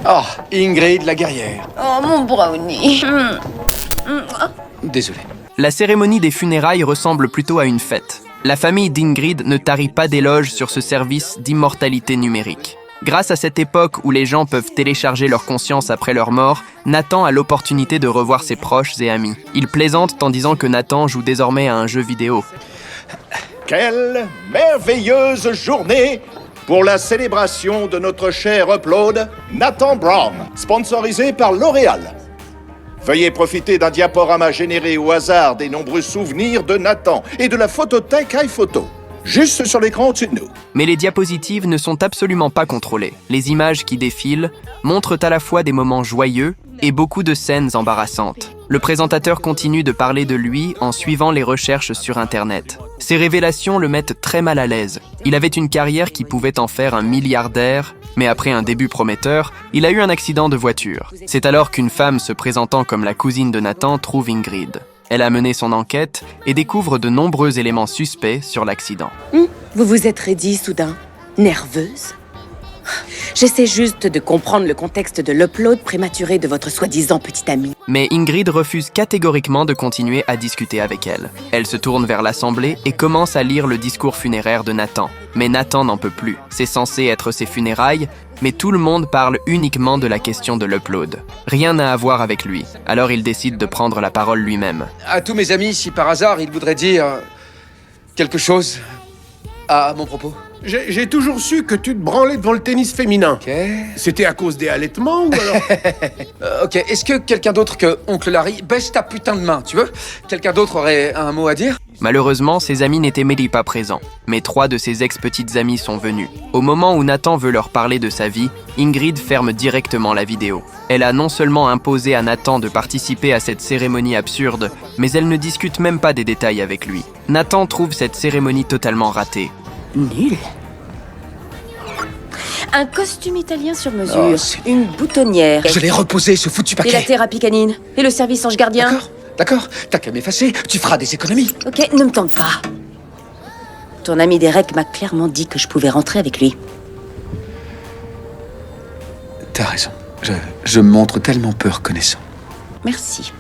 Oh, Ingrid la guerrière. Oh, mon brownie. Désolé. La cérémonie des funérailles ressemble plutôt à une fête. La famille d'Ingrid ne tarit pas d'éloges sur ce service d'immortalité numérique. Grâce à cette époque où les gens peuvent télécharger leur conscience après leur mort, Nathan a l'opportunité de revoir ses proches et amis. Il plaisante en disant que Nathan joue désormais à un jeu vidéo. Quelle merveilleuse journée pour la célébration de notre cher upload Nathan Brown, sponsorisé par L'Oréal. Veuillez profiter d'un diaporama généré au hasard des nombreux souvenirs de Nathan et de la photothèque iPhoto, juste sur l'écran au-dessus de nous. Mais les diapositives ne sont absolument pas contrôlées. Les images qui défilent montrent à la fois des moments joyeux et beaucoup de scènes embarrassantes. Le présentateur continue de parler de lui en suivant les recherches sur Internet. Ces révélations le mettent très mal à l'aise. Il avait une carrière qui pouvait en faire un milliardaire, mais après un début prometteur, il a eu un accident de voiture. C'est alors qu'une femme se présentant comme la cousine de Nathan trouve Ingrid. Elle a mené son enquête et découvre de nombreux éléments suspects sur l'accident. Vous vous êtes raidie soudain? Nerveuse? J'essaie juste de comprendre le contexte de l'upload prématuré de votre soi-disant petit ami. Mais Ingrid refuse catégoriquement de continuer à discuter avec elle. Elle se tourne vers l'assemblée et commence à lire le discours funéraire de Nathan. Mais Nathan n'en peut plus. C'est censé être ses funérailles, mais tout le monde parle uniquement de la question de l'upload. Rien n'a à voir avec lui. Alors il décide de prendre la parole lui-même. À tous mes amis, si par hasard ils voudraient dire quelque chose à mon propos. J'ai toujours su que tu te branlais devant le tennis féminin. Ok. C'était à cause des allaitements ou alors... Ok, est-ce que quelqu'un d'autre que Oncle Larry baisse ta putain de main, tu veux? Quelqu'un d'autre aurait un mot à dire? Malheureusement, ses amis n'étaient mêlés pas présents, mais 3 de ses ex-petites amies sont venus. Au moment où Nathan veut leur parler de sa vie, Ingrid ferme directement la vidéo. Elle a non seulement imposé à Nathan de participer à cette cérémonie absurde, mais elle ne discute même pas des détails avec lui. Nathan trouve cette cérémonie totalement ratée. Nul. Un costume italien sur mesure, Oh, c'est- une boutonnière, Je l'ai reposé, ce foutu et la paquet. thérapie canine, et le service ange gardien. D'accord, t'as qu'à m'effacer, tu feras des économies. Ok, ne me tente pas. Ton ami Derek m'a clairement dit que je pouvais rentrer avec lui. T'as raison, je me montre tellement peu reconnaissant. Merci.